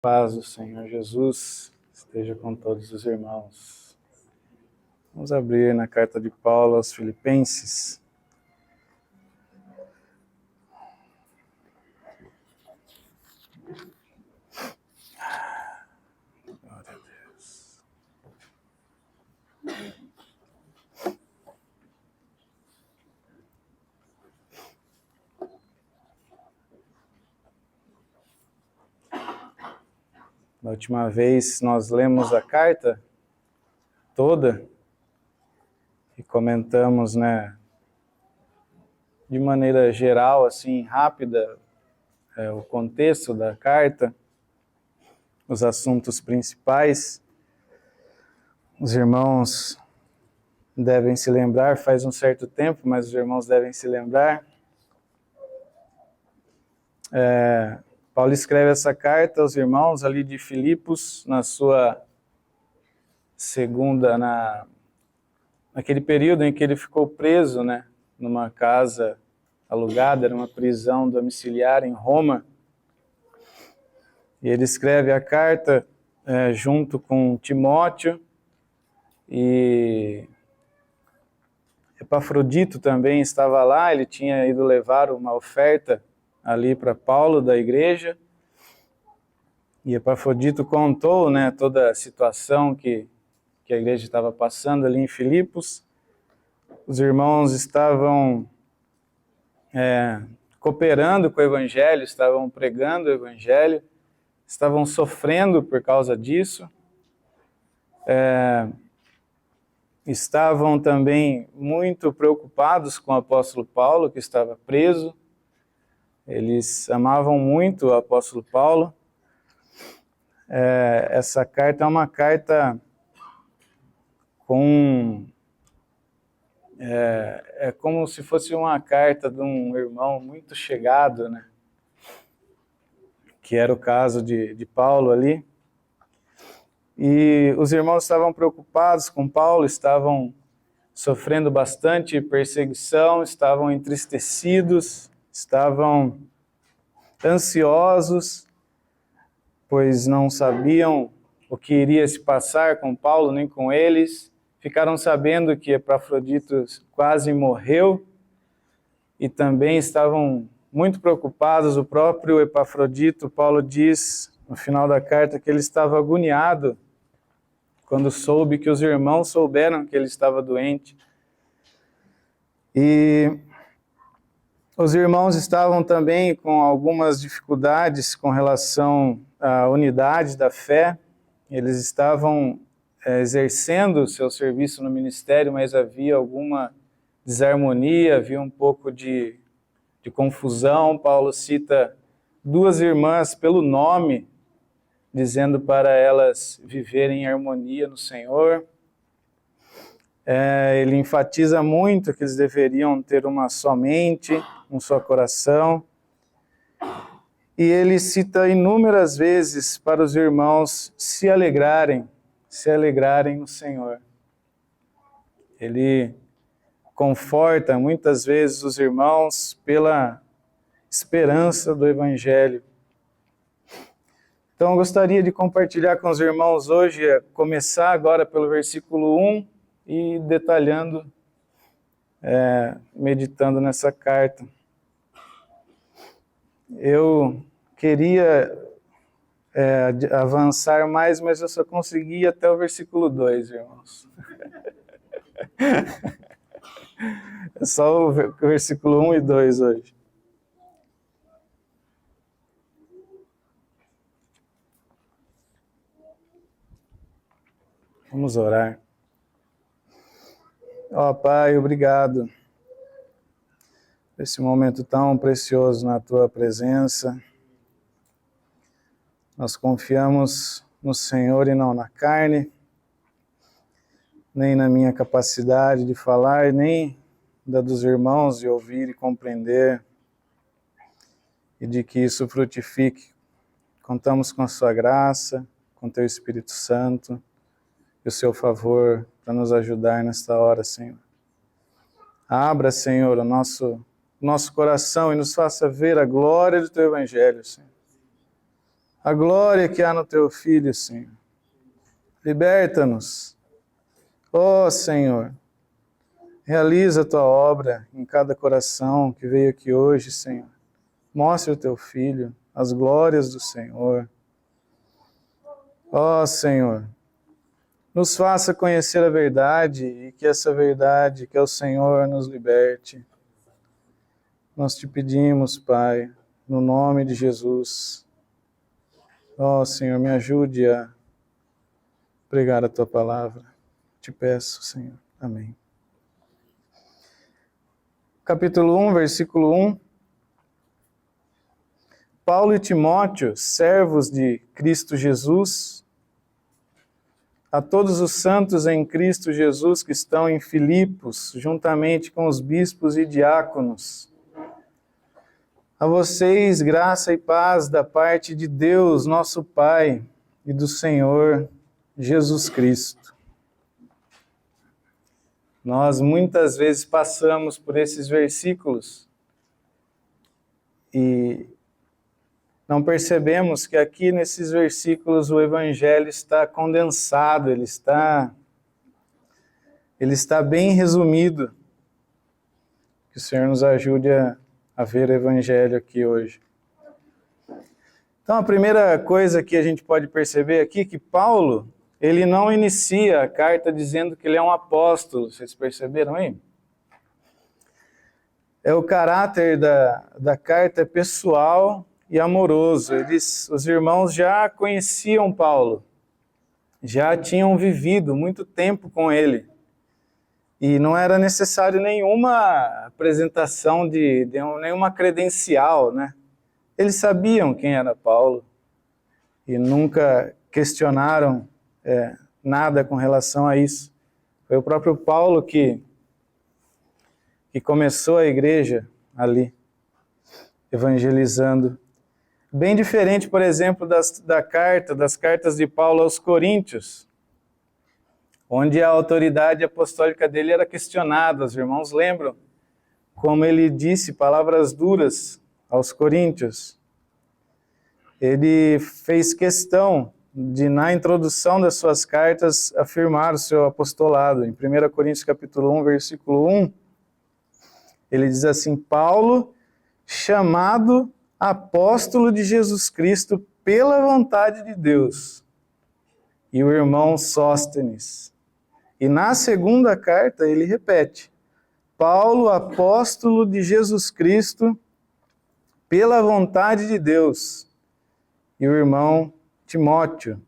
Paz do Senhor Jesus esteja com todos os irmãos. Vamos abrir na carta de Paulo aos Filipenses. Glória a Deus. Da última vez nós lemos a carta toda e comentamos, de maneira geral, assim, rápida, o contexto da carta, os assuntos principais. Os irmãos devem se lembrar, faz um certo tempo, mas os irmãos devem se lembrar. Paulo escreve essa carta aos irmãos ali de Filipos, na sua segunda, naquele período em que ele ficou preso, numa casa alugada, era uma prisão domiciliar em Roma. E ele escreve a carta junto com Timóteo, e Epafrodito também estava lá. Ele tinha ido levar uma oferta ali para Paulo da igreja, e Epafrodito contou, toda a situação que a igreja estava passando ali em Filipos. Os irmãos estavam cooperando com o evangelho, estavam pregando o evangelho, estavam sofrendo por causa disso, estavam também muito preocupados com o apóstolo Paulo, que estava preso. Eles amavam muito o apóstolo Paulo. Essa carta é uma carta é como se fosse uma carta de um irmão muito chegado, que era o caso de Paulo ali. E os irmãos estavam preocupados com Paulo, estavam sofrendo bastante perseguição, estavam entristecidos, estavam ansiosos, pois não sabiam o que iria se passar com Paulo nem com eles. Ficaram sabendo que Epafrodito quase morreu e também estavam muito preocupados. O próprio Epafrodito, Paulo diz no final da carta que ele estava agoniado quando soube que os irmãos souberam que ele estava doente. E os irmãos estavam também com algumas dificuldades com relação à unidade da fé. Eles estavam exercendo o seu serviço no ministério, mas havia alguma desarmonia, havia um pouco de confusão. Paulo cita duas irmãs pelo nome, dizendo para elas viverem em harmonia no Senhor. Ele enfatiza muito que eles deveriam ter uma só mente, um só coração. E ele cita inúmeras vezes para os irmãos se alegrarem no Senhor. Ele conforta muitas vezes os irmãos pela esperança do Evangelho. Então eu gostaria de compartilhar com os irmãos hoje, começar agora pelo versículo 1 e detalhando, meditando nessa carta. Eu queria avançar mais, mas eu só consegui até o versículo 2, irmãos. É só o versículo 1 e 2 hoje. Vamos orar. Ó Pai, obrigado por esse momento tão precioso na Tua presença. Nós confiamos no Senhor e não na carne, nem na minha capacidade de falar, nem da dos irmãos de ouvir e compreender, e de que isso frutifique. Contamos com a Sua graça, com Teu Espírito Santo e o Seu favor para nos ajudar nesta hora, Senhor. Abra, Senhor, o nosso coração e nos faça ver a glória do Teu Evangelho, Senhor. a glória que há no teu Filho, Senhor. Liberta-nos. Ó Senhor, realiza a tua obra em cada coração que veio aqui hoje, Senhor. Mostre o teu Filho, as glórias do Senhor. Ó Senhor, nos faça conhecer a verdade e que essa verdade, que é o Senhor, nos liberte. Nós te pedimos, Pai, no nome de Jesus. Ó Senhor, me ajude a pregar a tua palavra. Te peço, Senhor. Amém. Capítulo 1, versículo 1. Paulo e Timóteo, servos de Cristo Jesus, a todos os santos em Cristo Jesus que estão em Filipos, juntamente com os bispos e diáconos. A vocês, graça e paz da parte de Deus, nosso Pai, e do Senhor Jesus Cristo. Nós muitas vezes passamos por esses versículos e não percebemos que aqui nesses versículos o Evangelho está condensado, ele está bem resumido. Que o Senhor nos ajude a ver o Evangelho aqui hoje. Então, a primeira coisa que a gente pode perceber aqui é que Paulo, ele não inicia a carta dizendo que ele é um apóstolo. Vocês perceberam aí? É o caráter da carta pessoal e amoroso. Os irmãos já conheciam Paulo, já tinham vivido muito tempo com ele. E não era necessário nenhuma apresentação de nenhuma credencial, né? Eles sabiam quem era Paulo e nunca questionaram nada com relação a isso. Foi o próprio Paulo que começou a igreja ali, evangelizando. Bem diferente, por exemplo, das cartas de Paulo aos Coríntios, onde a autoridade apostólica dele era questionada. Os irmãos lembram como ele disse palavras duras aos coríntios. Ele fez questão de, na introdução das suas cartas, afirmar o seu apostolado. Em 1 Coríntios capítulo 1, versículo 1, ele diz assim: Paulo, chamado apóstolo de Jesus Cristo pela vontade de Deus, e o irmão Sóstenes. E na segunda carta ele repete: Paulo, apóstolo de Jesus Cristo, pela vontade de Deus, e o irmão Timóteo,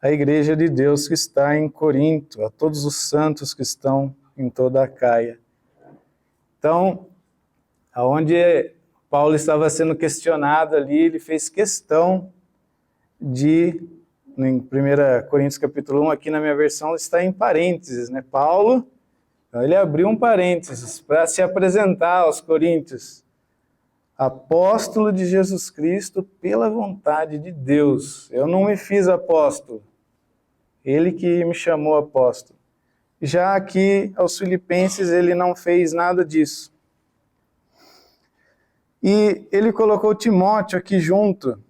a igreja de Deus que está em Corinto, a todos os santos que estão em toda a Acaia. Então, aonde Paulo estava sendo questionado ali, ele fez questão de, em 1 Coríntios capítulo 1, aqui na minha versão está em parênteses, né? Paulo, então ele abriu um parênteses para se apresentar aos coríntios. Apóstolo de Jesus Cristo pela vontade de Deus. Eu não me fiz apóstolo. Ele que me chamou apóstolo. Já aqui aos filipenses ele não fez nada disso. E ele colocou Timóteo aqui junto.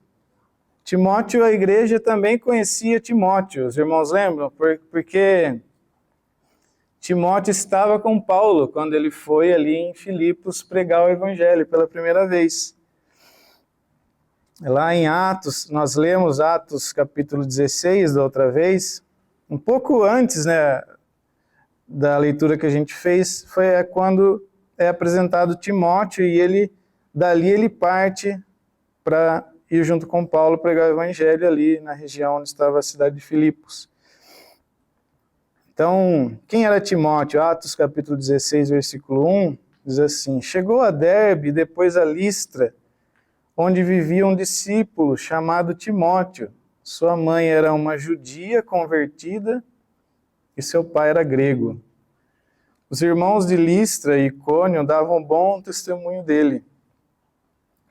Timóteo, a igreja também conhecia Timóteo. Os irmãos lembram? Porque Timóteo estava com Paulo quando ele foi ali em Filipos pregar o evangelho pela primeira vez. Lá em Atos, nós lemos Atos capítulo 16 da outra vez, um pouco antes, né, da leitura que a gente fez, foi quando é apresentado Timóteo e dali ele parte para ir junto com Paulo pregar o evangelho ali na região onde estava a cidade de Filipos. Então, quem era Timóteo? Atos capítulo 16, versículo 1, diz assim: chegou a Derbe e depois a Listra, onde vivia um discípulo chamado Timóteo. Sua mãe era uma judia convertida e seu pai era grego. Os irmãos de Listra e Icônio davam bom testemunho dele.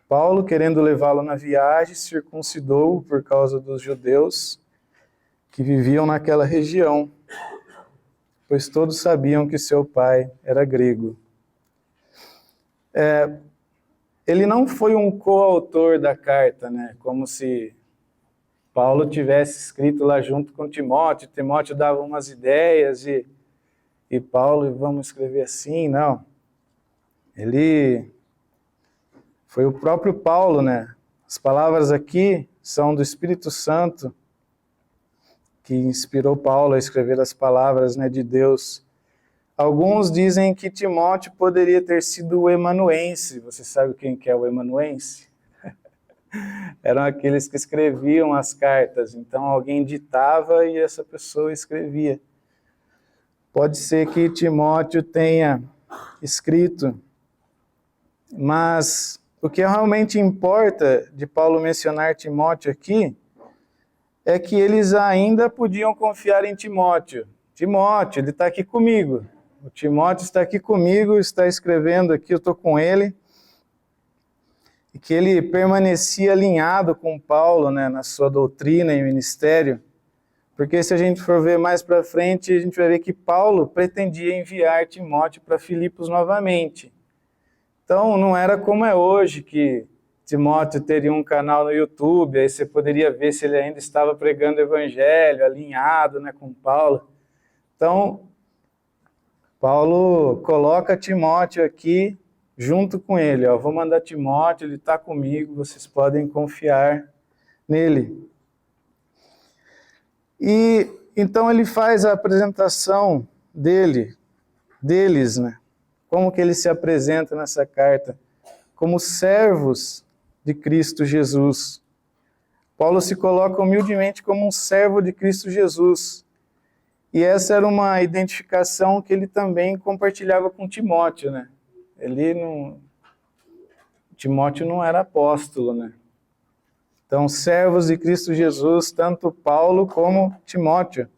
Paulo, querendo levá-lo na viagem, circuncidou-o por causa dos judeus que viviam naquela região, pois todos sabiam que seu pai era grego. Ele não foi um coautor da carta, né? Como se Paulo tivesse escrito lá junto com Timóteo, Timóteo dava umas ideias e Paulo, vamos escrever assim, não. Foi o próprio Paulo, né? As palavras aqui são do Espírito Santo, que inspirou Paulo a escrever as palavras, né, de Deus. Alguns dizem que Timóteo poderia ter sido o emanuense. Você sabe quem que é o emanuense? Eram aqueles que escreviam as cartas. Então alguém ditava e essa pessoa escrevia. Pode ser que Timóteo tenha escrito, mas o que realmente importa de Paulo mencionar Timóteo aqui é que eles ainda podiam confiar em Timóteo. Timóteo, ele está aqui comigo. O Timóteo está aqui comigo, está escrevendo aqui, eu estou com ele. E que ele permanecia alinhado com Paulo, né, na sua doutrina e ministério. Porque se a gente for ver mais para frente, a gente vai ver que Paulo pretendia enviar Timóteo para Filipos novamente. Então não era como é hoje, que Timóteo teria um canal no YouTube, aí você poderia ver se ele ainda estava pregando o evangelho, alinhado, né, com Paulo. Então, Paulo coloca Timóteo aqui junto com ele. Ó, vou mandar Timóteo, ele está comigo, vocês podem confiar nele. E então ele faz a apresentação deles, né? Como que ele se apresenta nessa carta? Como servos de Cristo Jesus. Paulo se coloca humildemente como um servo de Cristo Jesus. E essa era uma identificação que ele também compartilhava com Timóteo, né? Timóteo não era apóstolo, né? Então, servos de Cristo Jesus, tanto Paulo como Timóteo.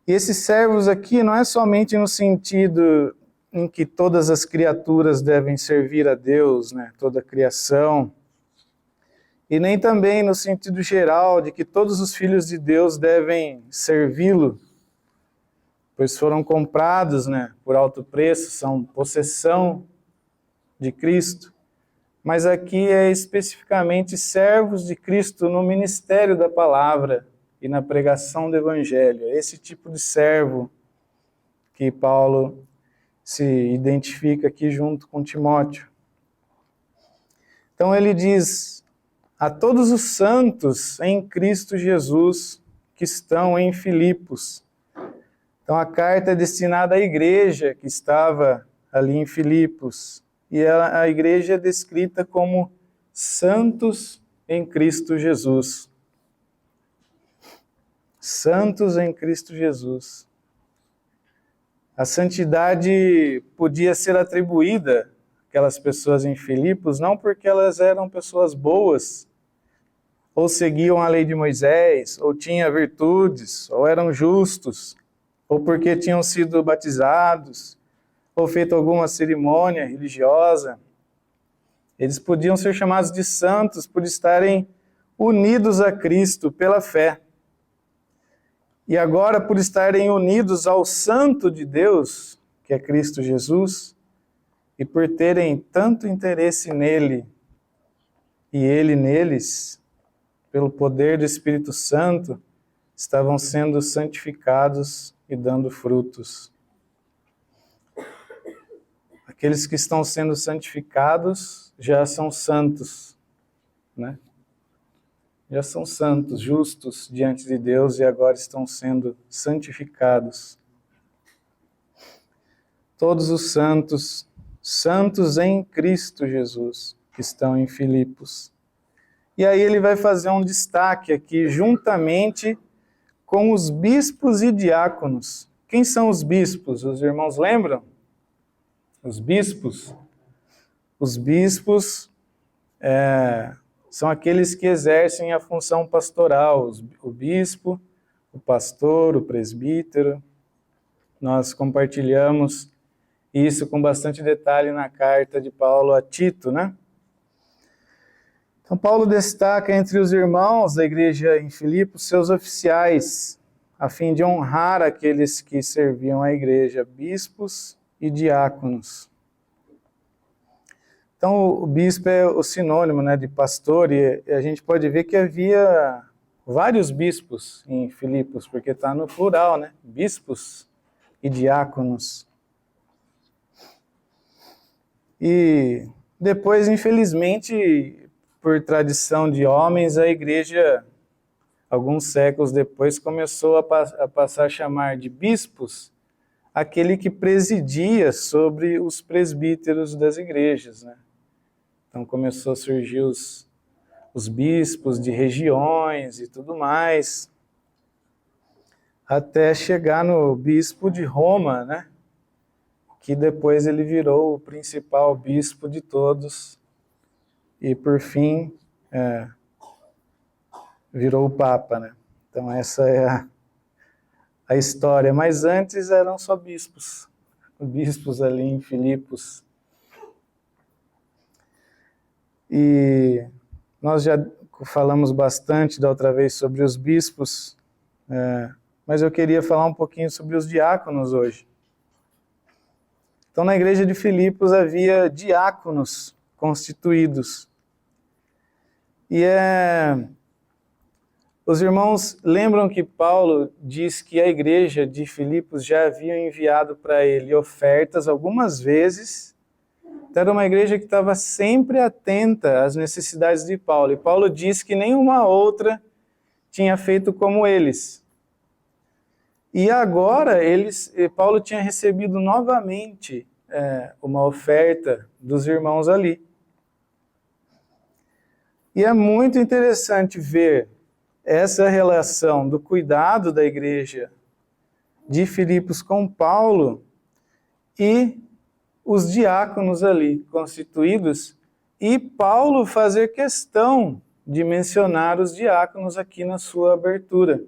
E esses servos aqui não é somente no sentido em que todas as criaturas devem servir a Deus, né? Toda a criação. E nem também no sentido geral de que todos os filhos de Deus devem servi-lo, pois foram comprados, né, por alto preço, são possessão de Cristo. Mas aqui é especificamente servos de Cristo no ministério da palavra e na pregação do evangelho. É esse tipo de servo que Paulo se identifica aqui junto com Timóteo. Então ele diz: a todos os santos em Cristo Jesus que estão em Filipos. Então a carta é destinada à igreja que estava ali em Filipos. E a igreja é descrita como santos em Cristo Jesus. Santos em Cristo Jesus. A santidade podia ser atribuída àquelas pessoas em Filipos, não porque elas eram pessoas boas, ou seguiam a lei de Moisés, ou tinham virtudes, ou eram justos, ou porque tinham sido batizados, ou feito alguma cerimônia religiosa. Eles podiam ser chamados de santos por estarem unidos a Cristo pela fé. E agora, por estarem unidos ao Santo de Deus, que é Cristo Jesus, e por terem tanto interesse nele e ele neles, pelo poder do Espírito Santo, estavam sendo santificados e dando frutos. Aqueles que estão sendo santificados já são santos, né? Já são santos, justos diante de Deus e agora estão sendo santificados. Todos os santos, santos em Cristo Jesus, que estão em Filipos. E aí ele vai fazer um destaque aqui, juntamente com os bispos e diáconos. Quem são os bispos? Os irmãos lembram? Os bispos? Os bispos são aqueles que exercem a função pastoral, o bispo, o pastor, o presbítero. Nós compartilhamos isso com bastante detalhe na carta de Paulo a Tito, né? Então Paulo destaca entre os irmãos da igreja em Filipos seus oficiais, a fim de honrar aqueles que serviam a igreja, bispos e diáconos. Então, o bispo é o sinônimo, né, de pastor, e a gente pode ver que havia vários bispos em Filipos, porque está no plural, né? Bispos e diáconos. E depois, infelizmente, por tradição de homens, a igreja, alguns séculos depois, começou a passar a chamar de bispos aquele que presidia sobre os presbíteros das igrejas, né? Então começou a surgir os bispos de regiões e tudo mais, até chegar no bispo de Roma, né? Que depois ele virou o principal bispo de todos e, por fim, virou o Papa, né? Então essa é a história. Mas antes eram só bispos ali em Filipos. E nós já falamos bastante da outra vez sobre os bispos, mas eu queria falar um pouquinho sobre os diáconos hoje. Então, na igreja de Filipos havia diáconos constituídos. E os irmãos lembram que Paulo diz que a igreja de Filipos já havia enviado para ele ofertas algumas vezes. Então, era uma igreja que estava sempre atenta às necessidades de Paulo. E Paulo diz que nenhuma outra tinha feito como eles. E agora, Paulo tinha recebido novamente uma oferta dos irmãos ali. E é muito interessante ver essa relação do cuidado da igreja de Filipos com Paulo e os diáconos ali constituídos, e Paulo fazer questão de mencionar os diáconos aqui na sua abertura.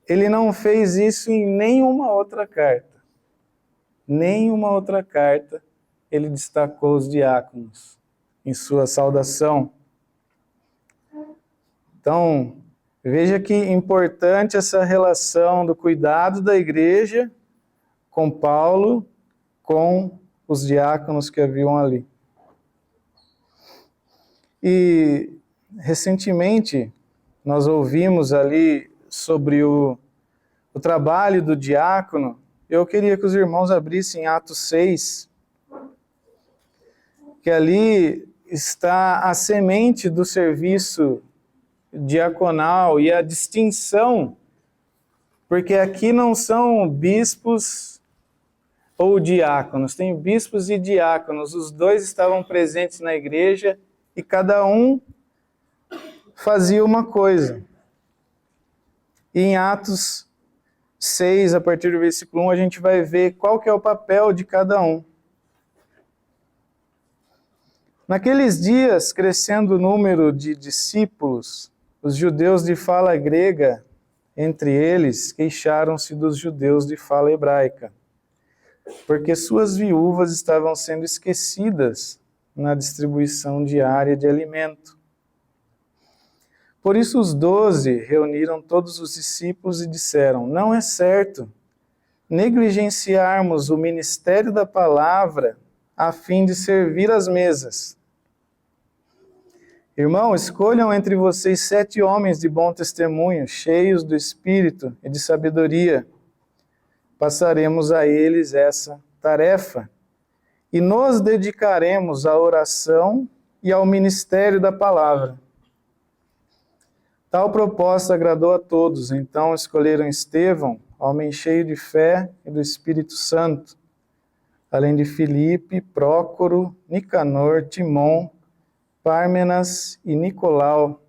Ele não fez isso em nenhuma outra carta. Nenhuma outra carta ele destacou os diáconos em sua saudação. Então, veja que importante essa relação do cuidado da igreja com Paulo, com os diáconos que haviam ali. E, recentemente, nós ouvimos ali sobre o trabalho do diácono. Eu queria que os irmãos abrissem Atos 6, que ali está a semente do serviço diaconal e a distinção, porque aqui não são bispos ou diáconos, tem bispos e diáconos, os dois estavam presentes na igreja e cada um fazia uma coisa. E em Atos 6, a partir do versículo 1, a gente vai ver qual que é o papel de cada um. Naqueles dias, crescendo o número de discípulos, os judeus de fala grega, entre eles, queixaram-se dos judeus de fala hebraica, porque suas viúvas estavam sendo esquecidas na distribuição diária de alimento. Por isso os 12 reuniram todos os discípulos e disseram: não é certo negligenciarmos o ministério da palavra a fim de servir às mesas. Irmão, escolham entre vocês 7 homens de bom testemunho, cheios do Espírito e de sabedoria. Passaremos a eles essa tarefa e nos dedicaremos à oração e ao ministério da palavra. Tal proposta agradou a todos, então escolheram Estevão, homem cheio de fé e do Espírito Santo, além de Filipe, Prócoro, Nicanor, Timon, Pármenas e Nicolau,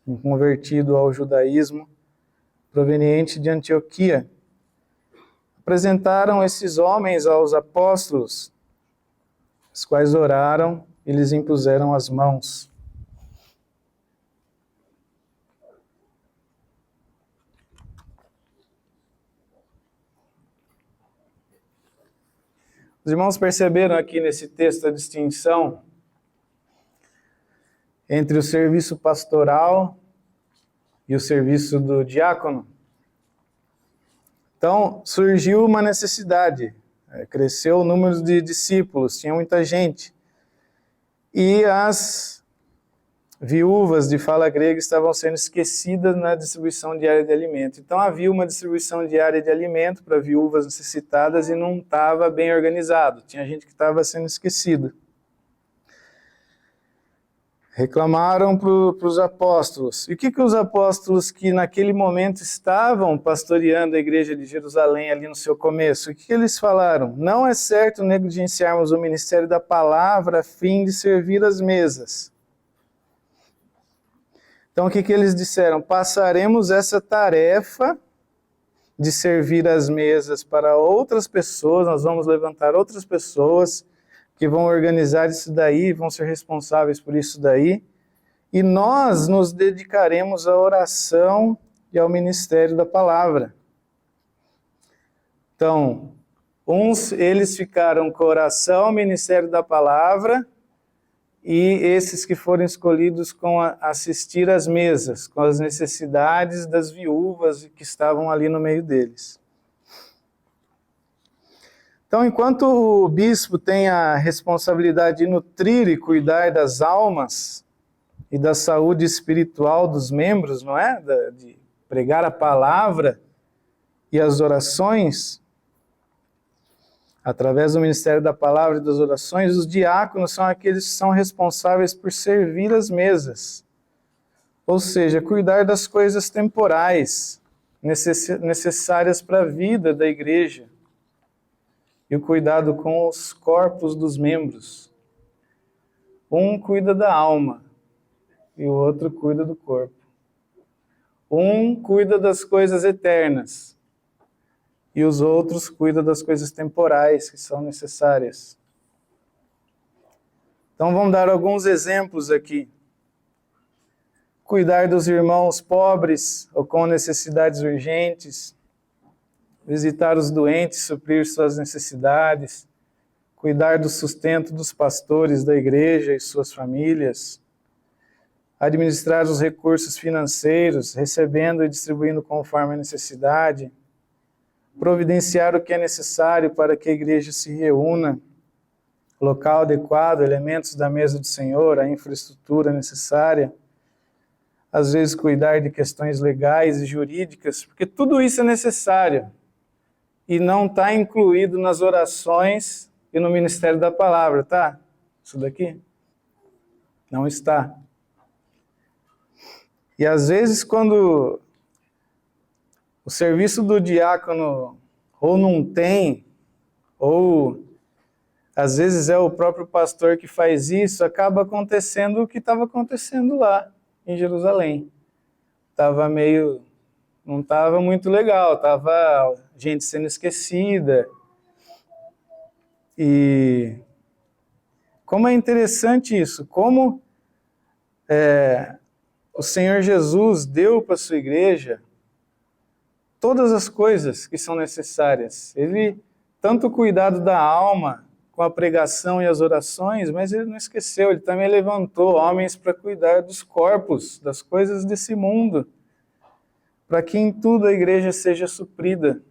um convertido ao judaísmo, proveniente de Antioquia. Apresentaram esses homens aos apóstolos, os quais oraram e lhes impuseram as mãos. Os irmãos perceberam aqui nesse texto a distinção entre o serviço pastoral e o serviço do diácono? Então, surgiu uma necessidade, cresceu o número de discípulos, tinha muita gente. E viúvas de fala grega estavam sendo esquecidas na distribuição diária de alimento. Então havia uma distribuição diária de alimento para viúvas necessitadas e não estava bem organizado. Tinha gente que estava sendo esquecida. Reclamaram para os apóstolos. E o que os apóstolos que naquele momento estavam pastoreando a igreja de Jerusalém ali no seu começo, o que eles falaram? Não é certo negligenciarmos o ministério da palavra a fim de servir as mesas. Então o que eles disseram? Passaremos essa tarefa de servir as mesas para outras pessoas, nós vamos levantar outras pessoas que vão organizar isso daí, vão ser responsáveis por isso daí, e nós nos dedicaremos à oração e ao ministério da palavra. Então, eles ficaram com a oração, o ministério da palavra, e esses que foram escolhidos com assistir às mesas, com as necessidades das viúvas que estavam ali no meio deles. Então, enquanto o bispo tem a responsabilidade de nutrir e cuidar das almas e da saúde espiritual dos membros, não é? De pregar a palavra e as orações, através do ministério da palavra e das orações, os diáconos são aqueles que são responsáveis por servir as mesas. Ou seja, cuidar das coisas temporais, necessárias para a vida da igreja. E o cuidado com os corpos dos membros. Um cuida da alma e o outro cuida do corpo. Um cuida das coisas eternas e os outros cuidam das coisas temporais que são necessárias. Então vamos dar alguns exemplos aqui. Cuidar dos irmãos pobres ou com necessidades urgentes, visitar os doentes, suprir suas necessidades, cuidar do sustento dos pastores da igreja e suas famílias, administrar os recursos financeiros, recebendo e distribuindo conforme a necessidade, providenciar o que é necessário para que a igreja se reúna, local adequado, elementos da mesa do Senhor, a infraestrutura necessária, às vezes cuidar de questões legais e jurídicas, porque tudo isso é necessário. E não está incluído nas orações e no ministério da palavra, tá? Isso daqui? Não está. E às vezes quando o serviço do diácono ou não tem, ou às vezes é o próprio pastor que faz isso, acaba acontecendo o que estava acontecendo lá em Jerusalém. Não estava muito legal, estava gente sendo esquecida. E como é interessante isso, como o Senhor Jesus deu para a sua igreja todas as coisas que são necessárias. Ele, tanto o cuidado da alma, com a pregação e as orações, mas ele não esqueceu, ele também levantou homens para cuidar dos corpos, das coisas desse mundo, para que em tudo a igreja seja suprida,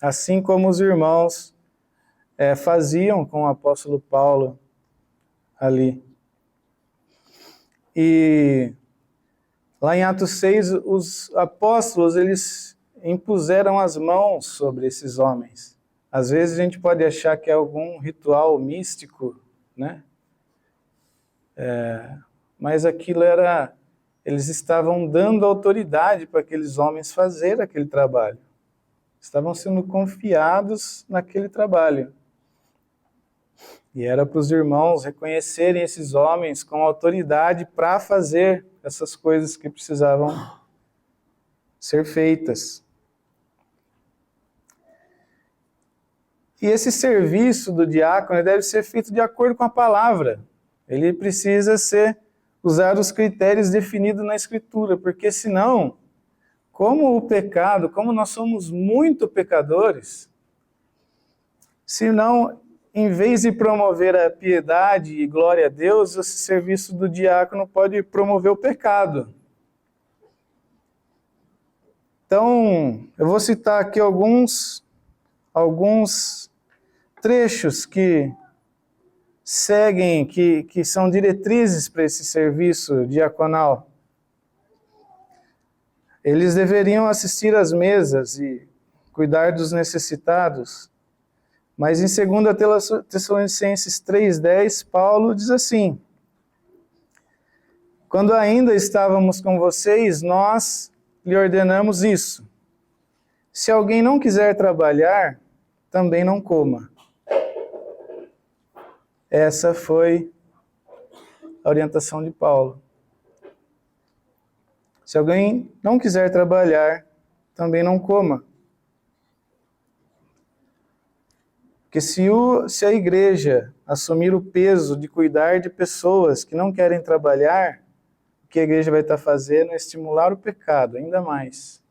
assim como os irmãos faziam com o apóstolo Paulo ali. E lá em Atos 6, os apóstolos, eles impuseram as mãos sobre esses homens. Às vezes a gente pode achar que é algum ritual místico, né? Mas aquilo eles estavam dando autoridade para aqueles homens fazer aquele trabalho. Estavam sendo confiados naquele trabalho. E era para os irmãos reconhecerem esses homens com autoridade para fazer essas coisas que precisavam ser feitas. E esse serviço do diácono deve ser feito de acordo com a palavra. Ele precisa usar os critérios definidos na Escritura, porque senão, como nós somos muito pecadores, senão, em vez de promover a piedade e glória a Deus, esse serviço do diácono pode promover o pecado. Então, eu vou citar aqui alguns trechos que seguem, que são diretrizes para esse serviço diaconal. Eles deveriam assistir às mesas e cuidar dos necessitados. Mas em 2 Tessalonicenses 3,10, Paulo diz assim: quando ainda estávamos com vocês, nós lhe ordenamos isso. Se alguém não quiser trabalhar, também não coma. Essa foi a orientação de Paulo. Se alguém não quiser trabalhar, também não coma. Porque se a igreja assumir o peso de cuidar de pessoas que não querem trabalhar, o que a igreja vai estar fazendo é estimular o pecado ainda mais.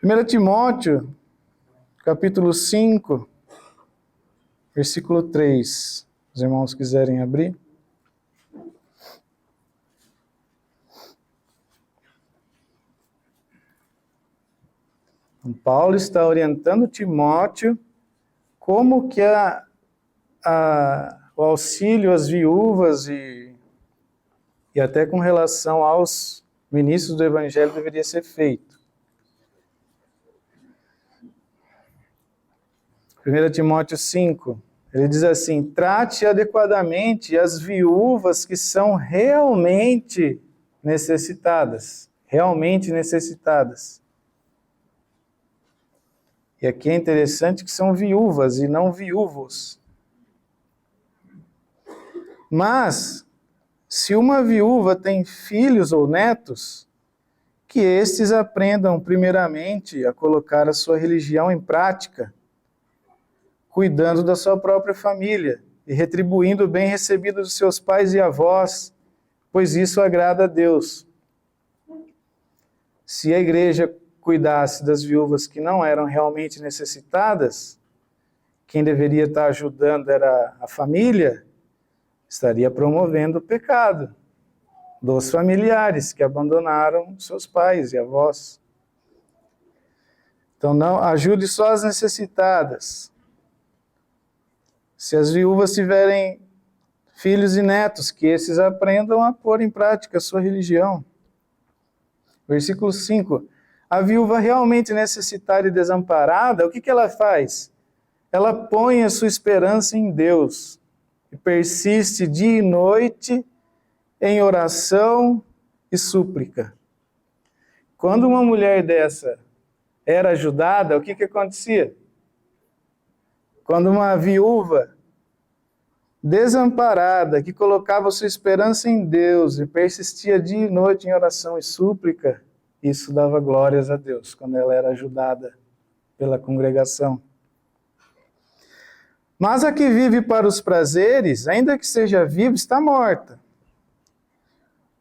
1 Timóteo, capítulo 5, versículo 3. Os irmãos quiserem abrir. Paulo está orientando Timóteo como que o auxílio às viúvas e até com relação aos ministros do Evangelho deveria ser feito. 1 Timóteo 5, ele diz assim: trate adequadamente as viúvas que são realmente necessitadas. Realmente necessitadas. E aqui é interessante que são viúvas e não viúvos. Mas, se uma viúva tem filhos ou netos, que estes aprendam primeiramente a colocar a sua religião em prática, cuidando da sua própria família e retribuindo o bem recebido dos seus pais e avós, pois isso agrada a Deus. Se a igreja cuidasse das viúvas que não eram realmente necessitadas, quem deveria estar ajudando era a família, estaria promovendo o pecado dos familiares que abandonaram seus pais e avós. Então, não ajude só as necessitadas. Se as viúvas tiverem filhos e netos, que esses aprendam a pôr em prática a sua religião. Versículo 5. A viúva realmente necessitada e desamparada, o que ela faz? Ela põe a sua esperança em Deus e persiste dia e noite em oração e súplica. Quando uma mulher dessa era ajudada, o que acontecia? Quando uma viúva desamparada, que colocava sua esperança em Deus e persistia dia e noite em oração e súplica, isso dava glórias a Deus, quando ela era ajudada pela congregação. Mas a que vive para os prazeres, ainda que seja viva, está morta.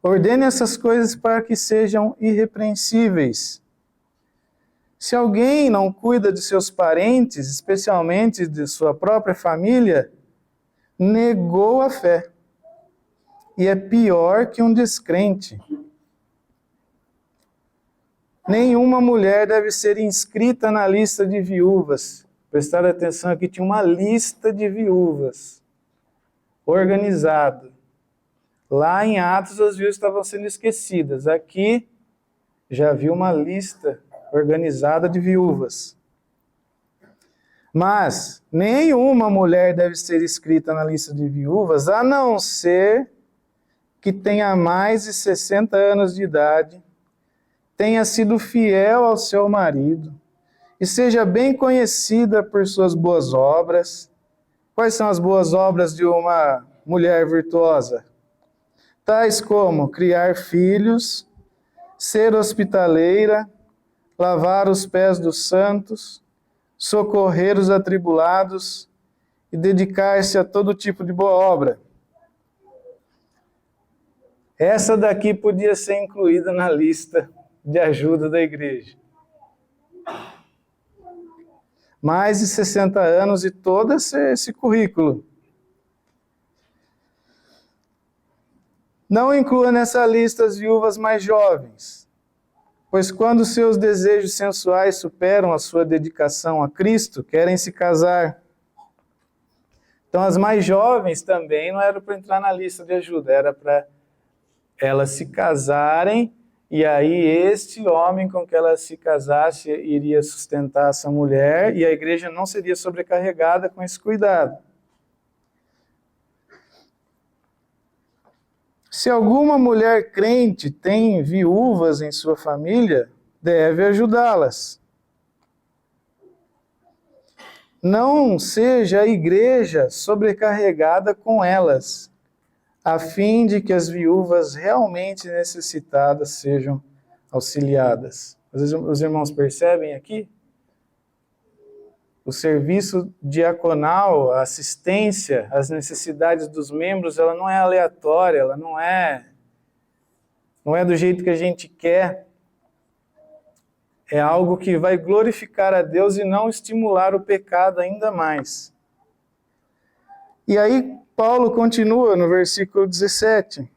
Ordene essas coisas para que sejam irrepreensíveis. Se alguém não cuida de seus parentes, especialmente de sua própria família, negou a fé. E é pior que um descrente. Nenhuma mulher deve ser inscrita na lista de viúvas. Prestar atenção aqui, tinha uma lista de viúvas organizada. Lá em Atos as viúvas estavam sendo esquecidas. Aqui já havia uma lista organizada de viúvas. Mas nenhuma mulher deve ser inscrita na lista de viúvas, a não ser que tenha mais de 60 anos de idade, tenha sido fiel ao seu marido e seja bem conhecida por suas boas obras. Quais são as boas obras de uma mulher virtuosa? Tais como criar filhos, ser hospitaleira, lavar os pés dos santos, socorrer os atribulados e dedicar-se a todo tipo de boa obra. Essa daqui podia ser incluída na lista de ajuda da igreja. Mais de 60 anos e todo esse currículo. Não inclua nessa lista as viúvas mais jovens, pois quando seus desejos sensuais superam a sua dedicação a Cristo, querem se casar. Então as mais jovens também não eram para entrar na lista de ajuda, era para elas se casarem, e aí este homem com que ela se casasse iria sustentar essa mulher, e a igreja não seria sobrecarregada com esse cuidado. Se alguma mulher crente tem viúvas em sua família, deve ajudá-las. Não seja a igreja sobrecarregada com elas, a fim de que as viúvas realmente necessitadas sejam auxiliadas. Os irmãos percebem aqui? O serviço diaconal, a assistência às necessidades dos membros, ela não é aleatória, ela não é do jeito que a gente quer. É algo que vai glorificar a Deus e não estimular o pecado ainda mais. E aí Paulo continua no versículo 17.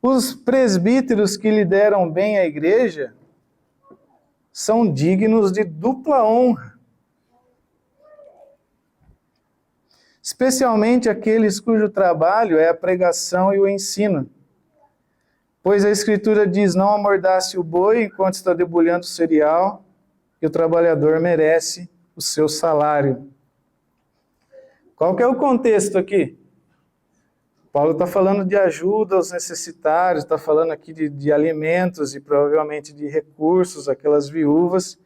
Os presbíteros que lideram bem a igreja são dignos de dupla honra, especialmente aqueles cujo trabalho é a pregação e o ensino. Pois a Escritura diz, não amordace o boi enquanto está debulhando o cereal, e o trabalhador merece o seu salário. Qual que é o contexto aqui? Paulo está falando de ajuda aos necessitados, está falando aqui de alimentos e provavelmente de recursos, aquelas viúvas.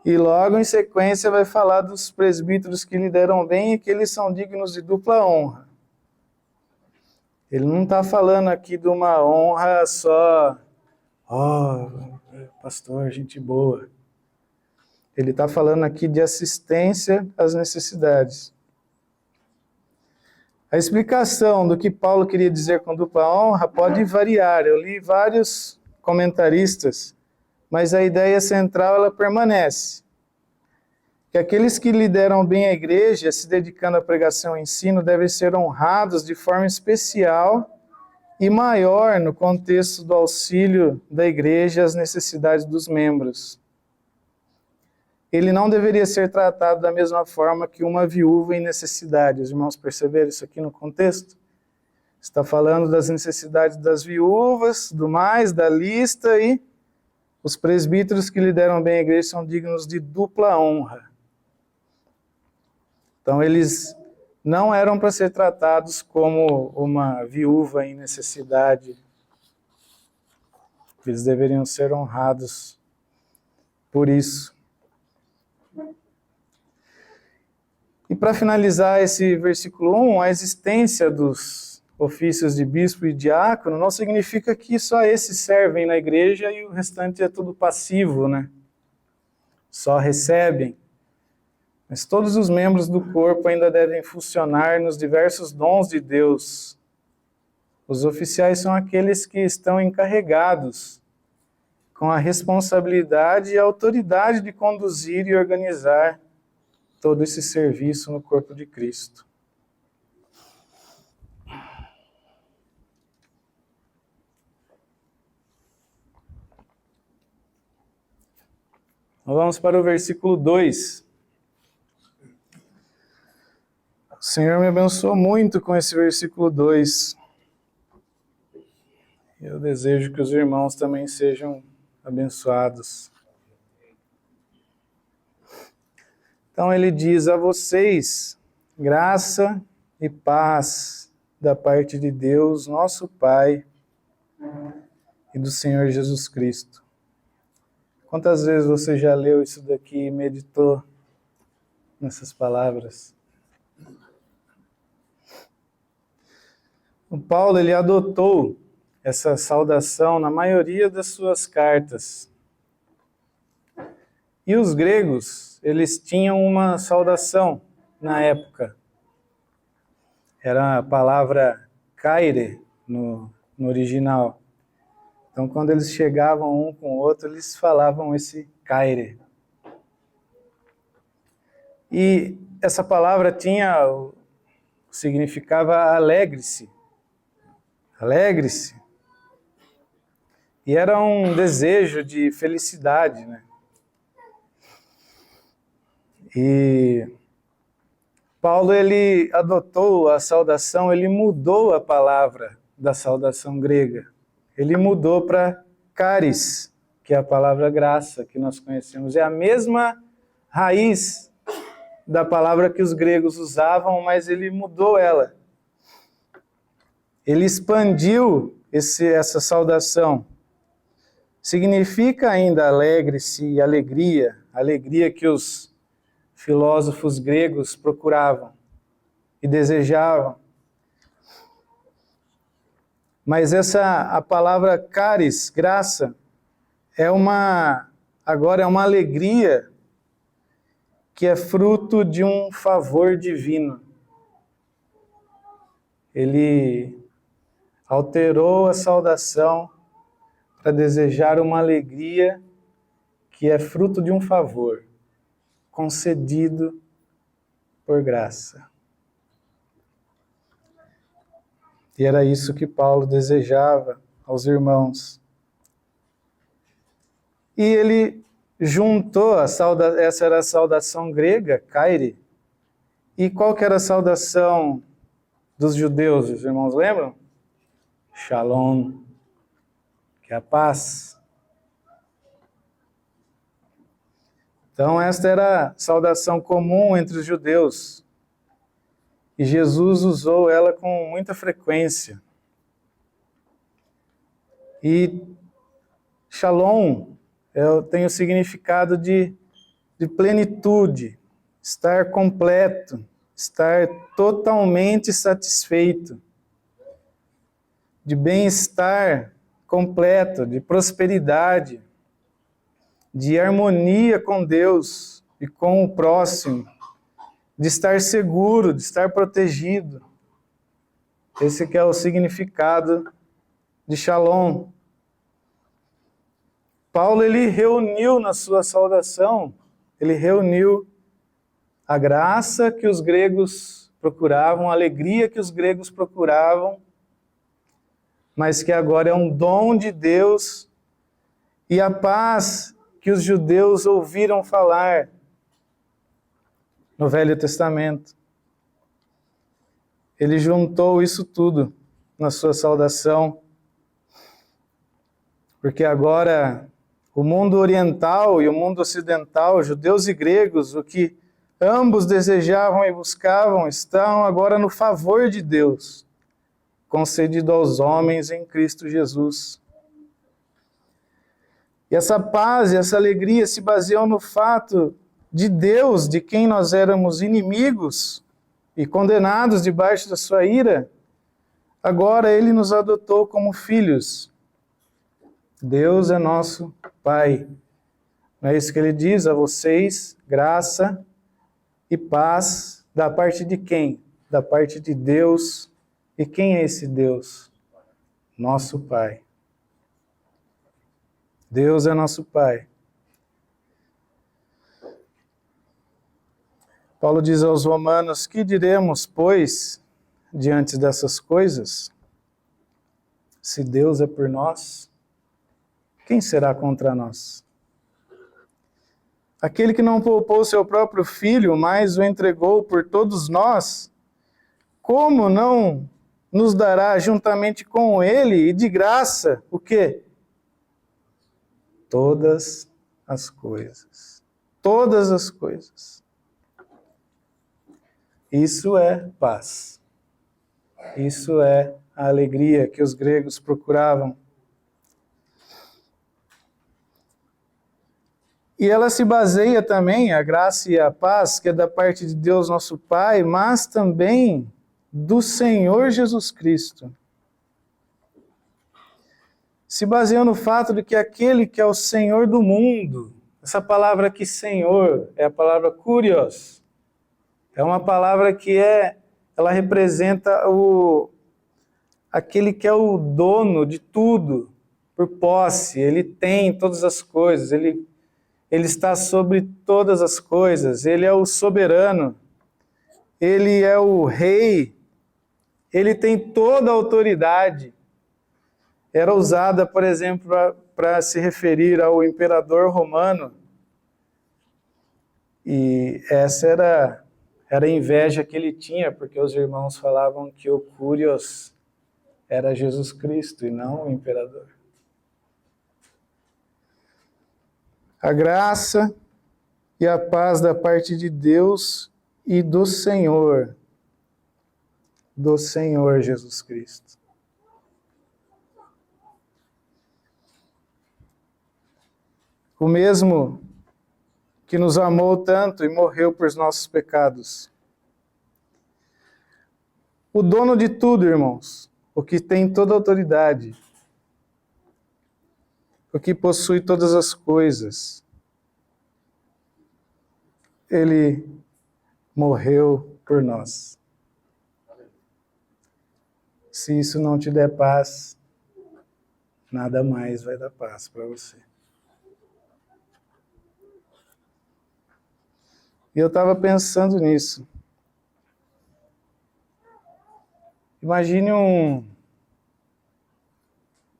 E logo em sequência vai falar dos presbíteros que lideram bem e que eles são dignos de dupla honra. Ele não está falando aqui de uma honra só, pastor, gente boa. Ele está falando aqui de assistência às necessidades. A explicação do que Paulo queria dizer com dupla honra pode variar. Eu li vários comentaristas, mas a ideia central ela permanece. Que aqueles que lideram bem a igreja, se dedicando à pregação e ensino, devem ser honrados de forma especial e maior no contexto do auxílio da igreja às necessidades dos membros. Ele não deveria ser tratado da mesma forma que uma viúva em necessidade. Os irmãos perceberam isso aqui no contexto? Está falando das necessidades das viúvas, do mais, da lista, e os presbíteros que lideram bem a igreja são dignos de dupla honra. Então eles não eram para ser tratados como uma viúva em necessidade. Eles deveriam ser honrados por isso. E para finalizar esse versículo 1, a existência dos ofícios de bispo e diácono não significa que só esses servem na igreja e o restante é tudo passivo, né? Só recebem. Mas todos os membros do corpo ainda devem funcionar nos diversos dons de Deus. Os oficiais são aqueles que estão encarregados com a responsabilidade e a autoridade de conduzir e organizar todo esse serviço no corpo de Cristo. Vamos para o versículo 2. O Senhor me abençoou muito com esse versículo 2. Eu desejo que os irmãos também sejam abençoados. Então ele diz a vocês, graça e paz da parte de Deus, nosso Pai, e do Senhor Jesus Cristo. Quantas vezes você já leu isso daqui e meditou nessas palavras? O Paulo, ele adotou essa saudação na maioria das suas cartas. E os gregos, eles tinham uma saudação na época. Era a palavra kaire no original. Então, quando eles chegavam um com o outro, eles falavam esse kaire. E essa palavra significava alegre-se. Alegre-se. E era um desejo de felicidade, né? E Paulo, ele adotou a saudação, ele mudou a palavra da saudação grega. Ele mudou para charis, que é a palavra graça que nós conhecemos. É a mesma raiz da palavra que os gregos usavam, mas ele mudou ela. Ele expandiu essa saudação. Significa ainda alegre-se e alegria, alegria que os filósofos gregos procuravam e desejavam. Mas a palavra charis, graça, agora é uma alegria que é fruto de um favor divino. Ele alterou a saudação para desejar uma alegria que é fruto de um favor concedido por graça. E era isso que Paulo desejava aos irmãos. E ele juntou essa era a saudação grega, chaire. E qual que era a saudação dos judeus, os irmãos lembram? Shalom, que é a paz. Então esta era a saudação comum entre os judeus. E Jesus usou ela com muita frequência. E Shalom tem o significado de plenitude, estar completo, estar totalmente satisfeito, de bem-estar completo, de prosperidade, de harmonia com Deus e com o próximo, de estar seguro, de estar protegido. Esse que é o significado de Shalom. Paulo, ele reuniu na sua saudação, ele reuniu a graça que os gregos procuravam, a alegria que os gregos procuravam, mas que agora é um dom de Deus, e a paz que os judeus ouviram falar no Velho Testamento. Ele juntou isso tudo na sua saudação, porque agora o mundo oriental e o mundo ocidental, judeus e gregos, o que ambos desejavam e buscavam, estão agora no favor de Deus, concedido aos homens em Cristo Jesus. E essa paz e essa alegria se baseiam no fato de Deus, de quem nós éramos inimigos e condenados debaixo da sua ira, agora Ele nos adotou como filhos. Deus é nosso Pai. Não é isso que Ele diz a vocês? Graça e paz da parte de quem? Da parte de Deus. E quem é esse Deus? Nosso Pai. Deus é nosso Pai. Paulo diz aos Romanos: que diremos, pois, diante dessas coisas? Se Deus é por nós, quem será contra nós? Aquele que não poupou seu próprio filho, mas o entregou por todos nós, como não nos dará juntamente com ele e de graça o quê? Todas as coisas. Todas as coisas. Isso é paz. Isso é a alegria que os gregos procuravam. E ela se baseia também, a graça e a paz, que é da parte de Deus nosso Pai, mas também do Senhor Jesus Cristo. Se baseia no fato de que aquele que é o Senhor do mundo, essa palavra aqui, Senhor, é a palavra kurios, é uma palavra que ela representa aquele que é o dono de tudo, por posse, ele tem todas as coisas, ele está sobre todas as coisas, ele é o soberano, ele é o rei, ele tem toda a autoridade. Era usada, por exemplo, para se referir ao imperador romano. E essa era Era a inveja que ele tinha, porque os irmãos falavam que o Curios era Jesus Cristo e não o imperador. A graça e a paz da parte de Deus e do Senhor Jesus Cristo. O mesmo que nos amou tanto e morreu por nossos pecados. O dono de tudo, irmãos, o que tem toda a autoridade, o que possui todas as coisas, ele morreu por nós. Se isso não te der paz, nada mais vai dar paz para você. E eu estava pensando nisso. Imagine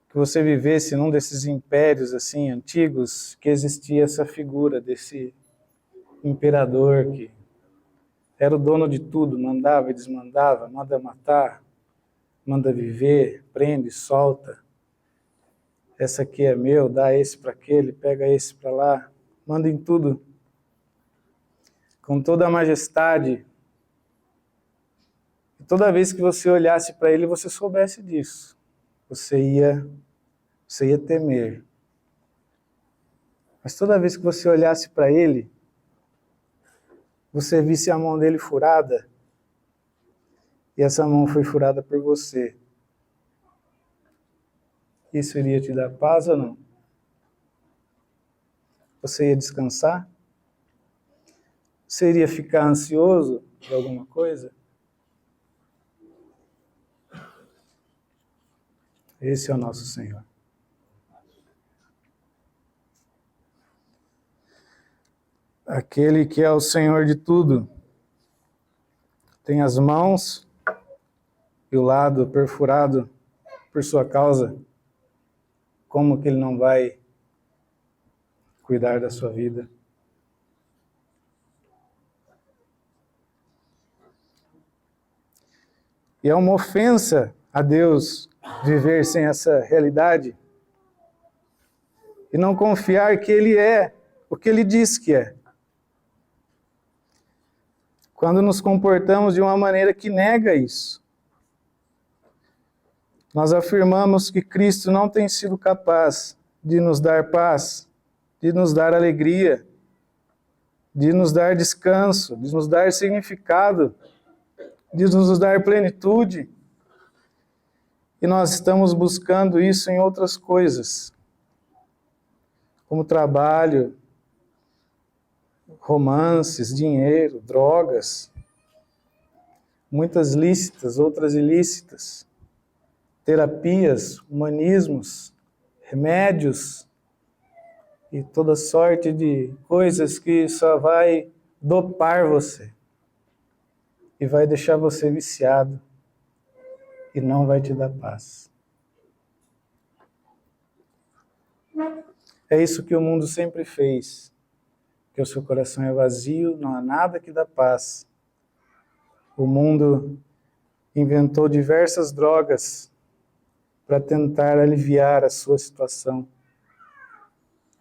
que você vivesse num desses impérios assim antigos, que existia essa figura desse imperador que era o dono de tudo, mandava e desmandava, manda matar, manda viver, prende, solta. Essa aqui é meu, dá esse para aquele, pega esse para lá, manda em tudo. Com toda a majestade. E toda vez que você olhasse para ele, você soubesse disso. Você ia temer. Mas toda vez que você olhasse para ele, você visse a mão dele furada, e essa mão foi furada por você. Isso iria te dar paz ou não? Você ia descansar? Você iria ficar ansioso por alguma coisa? Esse é o nosso Senhor. Aquele que é o Senhor de tudo, tem as mãos e o lado perfurado por sua causa. Como que ele não vai cuidar da sua vida? E é uma ofensa a Deus viver sem essa realidade e não confiar que Ele é o que Ele diz que é. Quando nos comportamos de uma maneira que nega isso, nós afirmamos que Cristo não tem sido capaz de nos dar paz, de nos dar alegria, de nos dar descanso, de nos dar significado, de nos dar plenitude. E nós estamos buscando isso em outras coisas, como trabalho, romances, dinheiro, drogas, muitas lícitas, outras ilícitas, terapias, humanismos, remédios e toda sorte de coisas que só vai dopar você e vai deixar você viciado e não vai te dar paz. É isso que o mundo sempre fez. Que o seu coração é vazio, não há nada que dá paz. O mundo inventou diversas drogas para tentar aliviar a sua situação.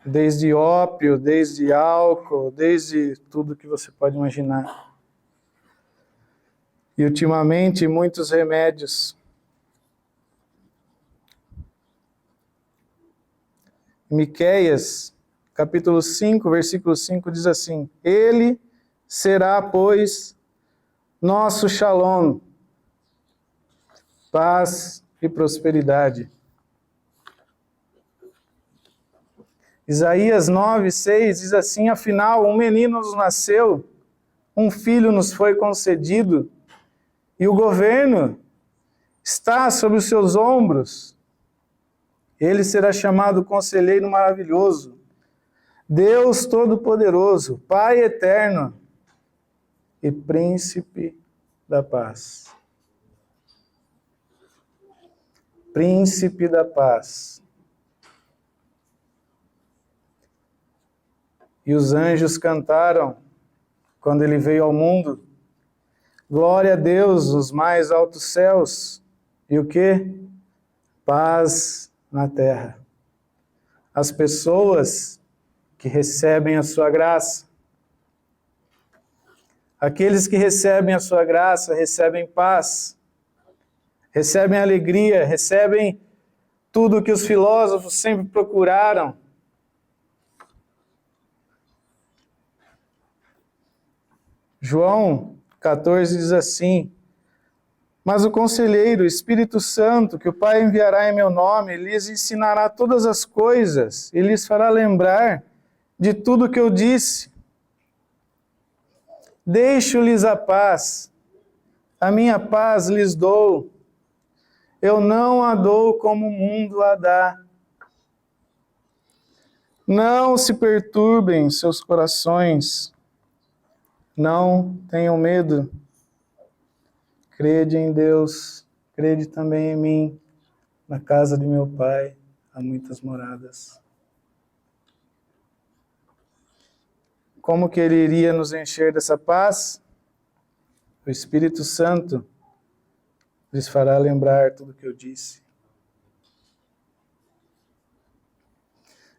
Desde ópio, desde álcool, desde tudo que você pode imaginar. E ultimamente muitos remédios. Miqueias, capítulo 5, versículo 5 diz assim: Ele será, pois, nosso shalom, paz e prosperidade. Isaías 9, 6 diz assim: Afinal, um menino nos nasceu, um filho nos foi concedido, e o governo está sobre os seus ombros. Ele será chamado Conselheiro Maravilhoso, Deus Todo-Poderoso, Pai Eterno e Príncipe da Paz. Príncipe da Paz. E os anjos cantaram quando ele veio ao mundo, Glória a Deus nos mais altos céus. E o quê? Paz na terra. As pessoas que recebem a sua graça. Aqueles que recebem a sua graça recebem paz, recebem alegria, recebem tudo o que os filósofos sempre procuraram. João 14 diz assim: mas o Conselheiro, o Espírito Santo, que o Pai enviará em meu nome, lhes ensinará todas as coisas e lhes fará lembrar de tudo que eu disse. Deixo-lhes a paz, a minha paz lhes dou. Eu não a dou como o mundo a dá. Não se perturbem seus corações, não tenham medo. Crede em Deus, crede também em mim. Na casa de meu Pai há muitas moradas. Como que Ele iria nos encher dessa paz? O Espírito Santo lhes fará lembrar tudo o que eu disse.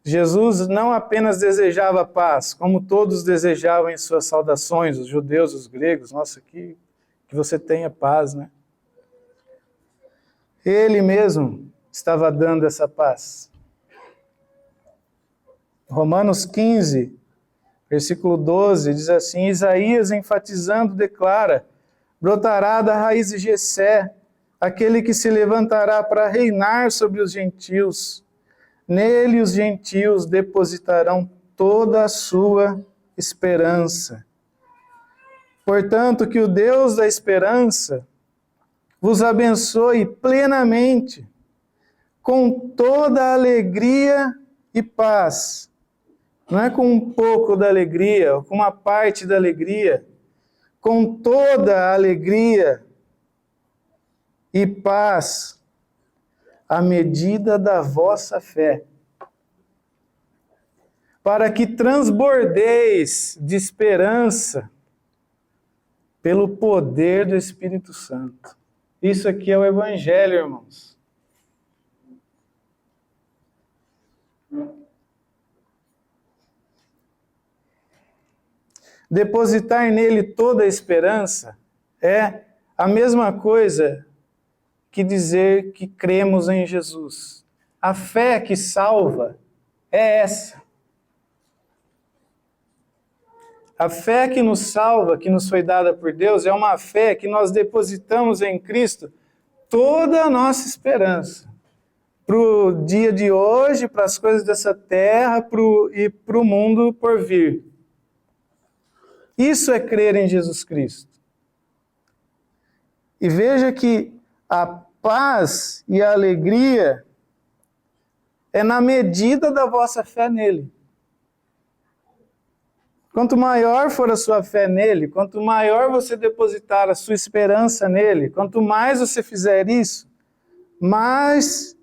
Jesus não apenas desejava paz, como todos desejavam em suas saudações, os judeus, os gregos. Nossa, que você tenha paz, né? Ele mesmo estava dando essa paz. Romanos 15, versículo 12, diz assim: Isaías, enfatizando, declara: brotará da raiz de Jessé aquele que se levantará para reinar sobre os gentios. Nele os gentios depositarão toda a sua esperança. Portanto, que o Deus da esperança vos abençoe plenamente, com toda a alegria e paz. Não é com um pouco da alegria, ou com uma parte da alegria, com toda a alegria e paz, à medida da vossa fé, para que transbordeis de esperança pelo poder do Espírito Santo. Isso aqui é o Evangelho, irmãos. Depositar nele toda a esperança é a mesma coisa que dizer que cremos em Jesus. A fé que salva é essa. A fé que nos salva, que nos foi dada por Deus, é uma fé que nós depositamos em Cristo toda a nossa esperança. Para o dia de hoje, para as coisas dessa terra e para o mundo por vir. Isso é crer em Jesus Cristo. E veja que a paz e a alegria é na medida da vossa fé nele. Quanto maior for a sua fé nele, quanto maior você depositar a sua esperança nele, quanto mais você fizer isso, mais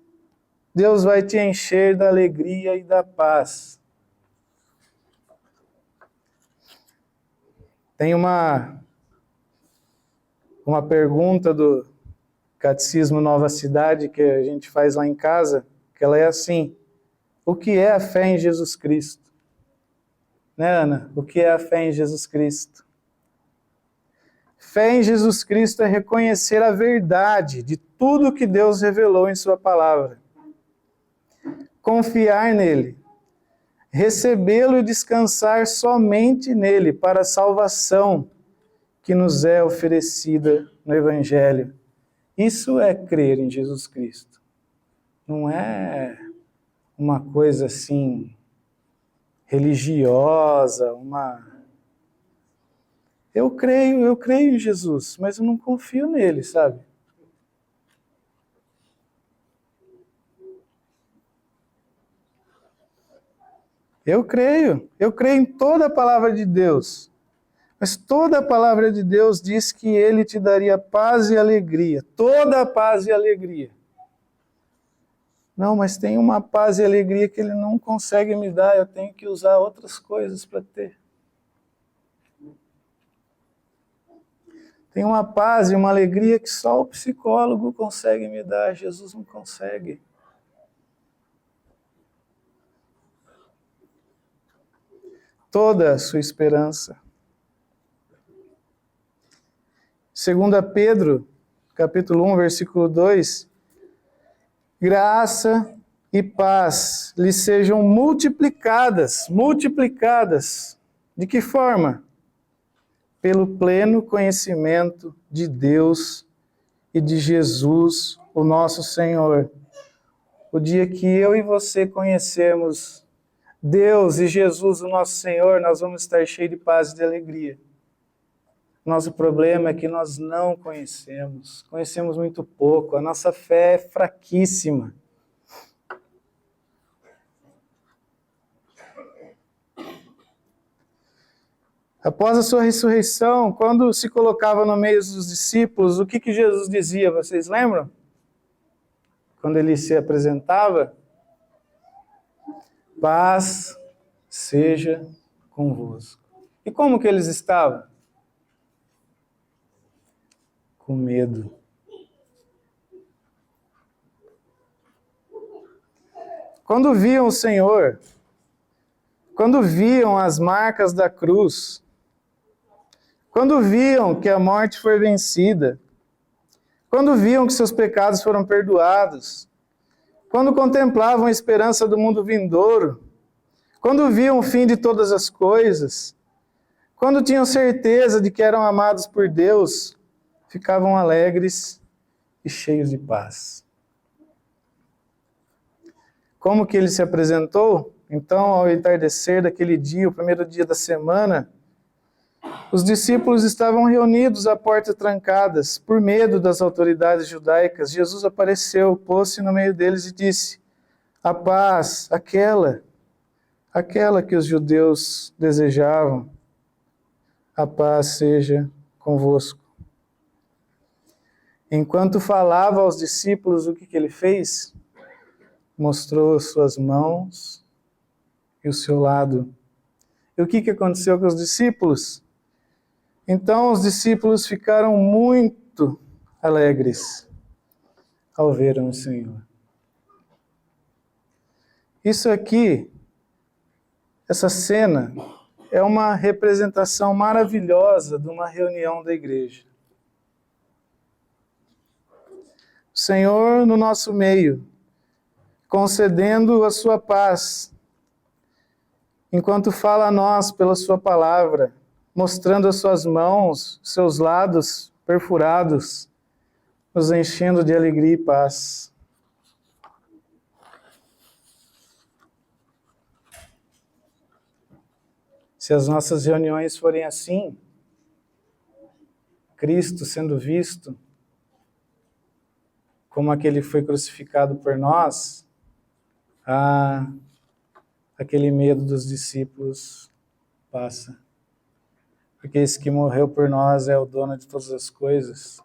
Deus vai te encher da alegria e da paz. Tem uma pergunta do Catecismo Nova Cidade que a gente faz lá em casa, que ela é assim: o que é a fé em Jesus Cristo? Né, Ana? O que é a fé em Jesus Cristo? Fé em Jesus Cristo é reconhecer a verdade de tudo que Deus revelou em sua palavra. Confiar nele, recebê-lo e descansar somente nele para a salvação que nos é oferecida no Evangelho. Isso é crer em Jesus Cristo. Não é uma coisa assim religiosa, Eu creio em Jesus, mas eu não confio nele, sabe? Eu creio em toda a palavra de Deus. Mas toda a palavra de Deus diz que ele te daria paz e alegria. Toda a paz e alegria. Não, mas tem uma paz e alegria que ele não consegue me dar. Eu tenho que usar outras coisas para ter. Tem uma paz e uma alegria que só o psicólogo consegue me dar, Jesus não consegue. Toda a sua esperança. 2 Pedro, capítulo 1, versículo 2, graça e paz lhes sejam multiplicadas. De que forma? Pelo pleno conhecimento de Deus e de Jesus, o nosso Senhor. O dia que eu e você conhecemos Deus e Jesus, o nosso Senhor, nós vamos estar cheios de paz e de alegria. Nosso problema é que nós não conhecemos muito pouco, a nossa fé é fraquíssima. Após a sua ressurreição, quando se colocava no meio dos discípulos, o que Jesus dizia? Vocês lembram? Quando ele se apresentava? Paz seja convosco. E como que eles estavam? Com medo. Quando viam o Senhor, quando viam as marcas da cruz, quando viam que a morte foi vencida, quando viam que seus pecados foram perdoados, quando contemplavam a esperança do mundo vindouro, quando viam o fim de todas as coisas, quando tinham certeza de que eram amados por Deus, ficavam alegres e cheios de paz. Como que ele se apresentou? Então, ao entardecer daquele dia, o primeiro dia da semana, os discípulos estavam reunidos à porta trancadas, por medo das autoridades judaicas. Jesus apareceu, pôs-se no meio deles e disse: a paz, aquela que os judeus desejavam, a paz seja convosco. Enquanto falava aos discípulos, o que ele fez? Mostrou suas mãos e o seu lado. E o que aconteceu com os discípulos? Então os discípulos ficaram muito alegres ao verem o Senhor. Isso aqui, essa cena, é uma representação maravilhosa de uma reunião da igreja. O Senhor no nosso meio, concedendo a sua paz, enquanto fala a nós pela sua palavra, mostrando as suas mãos, seus lados perfurados, nos enchendo de alegria e paz. Se as nossas reuniões forem assim, Cristo sendo visto como aquele que foi crucificado por nós, aquele medo dos discípulos passa. Porque esse que morreu por nós é o dono de todas as coisas.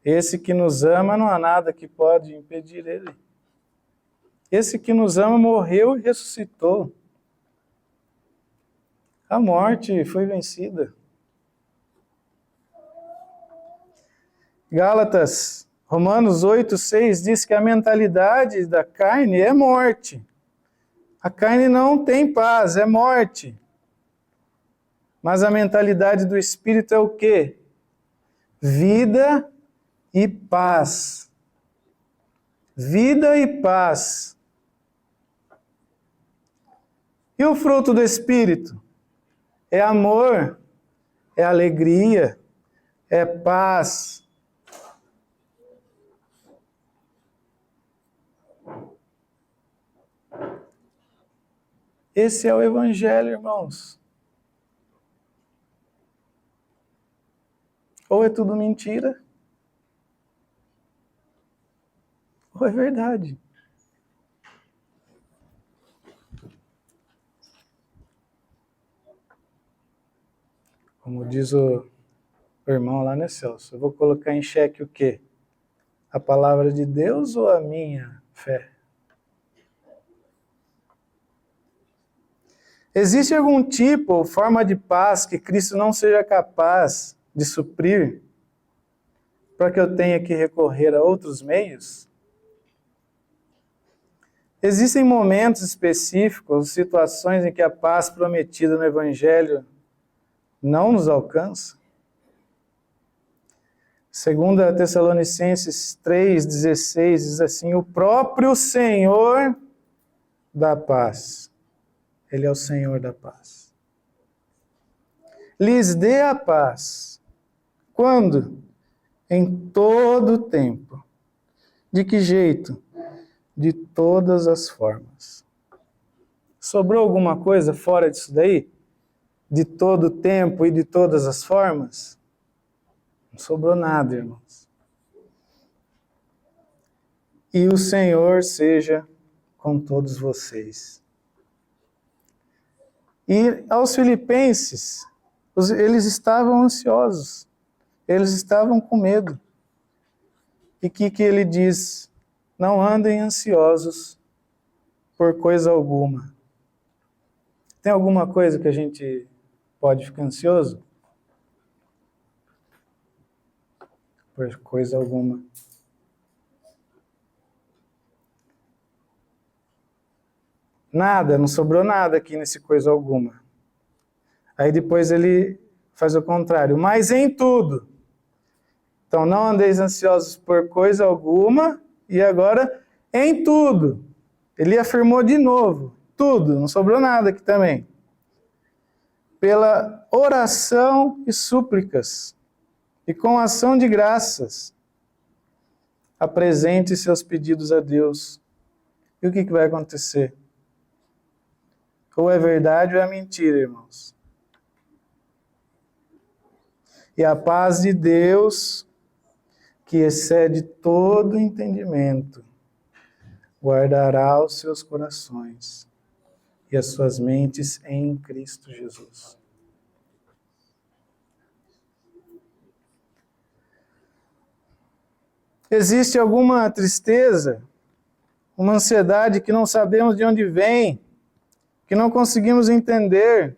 Esse que nos ama, não há nada que pode impedir ele. Esse que nos ama morreu e ressuscitou. A morte foi vencida. Romanos 8:6 diz que a mentalidade da carne é morte. A carne não tem paz, é morte. Mas a mentalidade do Espírito é o quê? Vida e paz. Vida e paz. E o fruto do Espírito? É amor, é alegria, é paz. Esse é o Evangelho, irmãos. Ou é tudo mentira, ou é verdade. Como diz o irmão lá, né, Celso? Eu vou colocar em xeque o quê? A palavra de Deus ou a minha fé? Existe algum tipo ou forma de paz que Cristo não seja capaz de suprir para que eu tenha que recorrer a outros meios? Existem momentos específicos, situações em que a paz prometida no Evangelho não nos alcança? 2 Tessalonicenses 3,16 diz assim: o próprio Senhor da paz, Ele é o Senhor da paz, lhes dê a paz. Quando? Em todo o tempo. De que jeito? De todas as formas. Sobrou alguma coisa fora disso daí? De todo o tempo e de todas as formas? Não sobrou nada, irmãos. E o Senhor seja com todos vocês. E aos filipenses, eles estavam ansiosos, eles estavam com medo. E o que ele diz? Não andem ansiosos por coisa alguma. Tem alguma coisa que a gente pode ficar ansioso? Por coisa alguma. Nada, não sobrou nada aqui nesse coisa alguma. Aí depois ele faz o contrário, mas em tudo. Então não andeis ansiosos por coisa alguma, e agora em tudo. Ele afirmou de novo, tudo, não sobrou nada aqui também. Pela oração e súplicas, e com ação de graças, apresente seus pedidos a Deus. E o que vai acontecer? Ou é verdade ou é mentira, irmãos. E a paz de Deus, que excede todo entendimento, guardará os seus corações e as suas mentes em Cristo Jesus. Existe alguma tristeza, uma ansiedade que não sabemos de onde vem, que não conseguimos entender?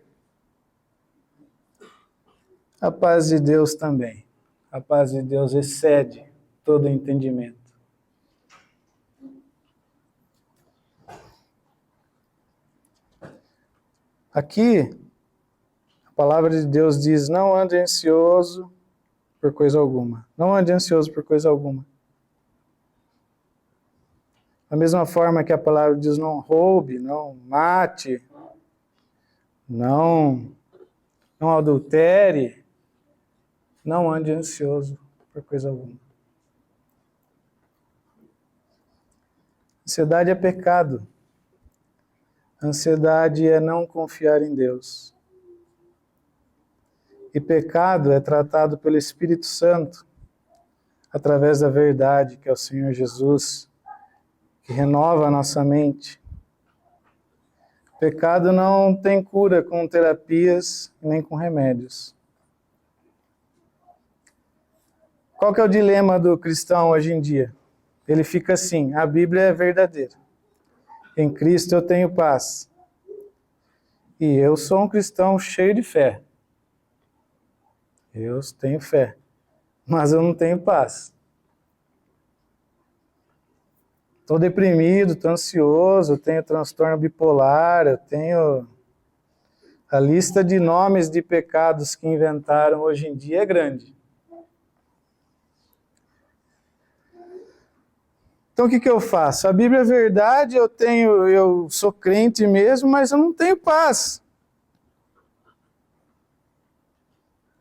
A paz de Deus também. A paz de Deus excede todo entendimento. Aqui, a palavra de Deus diz: não ande ansioso por coisa alguma. Não ande ansioso por coisa alguma. Da mesma forma que a palavra diz: não roube, não mate, não adultere, não ande ansioso por coisa alguma. Ansiedade é pecado. Ansiedade é não confiar em Deus. E pecado é tratado pelo Espírito Santo através da verdade, que é o Senhor Jesus, que renova a nossa mente. Pecado não tem cura com terapias nem com remédios. Qual que é o dilema do cristão hoje em dia? Ele fica assim: a Bíblia é verdadeira. Em Cristo eu tenho paz. E eu sou um cristão cheio de fé. Eu tenho fé, mas eu não tenho paz. Estou deprimido, estou ansioso, tenho transtorno bipolar, eu tenho... A lista de nomes de pecados que inventaram hoje em dia é grande. Então o que eu faço? A Bíblia é verdade, eu sou crente mesmo, mas eu não tenho paz.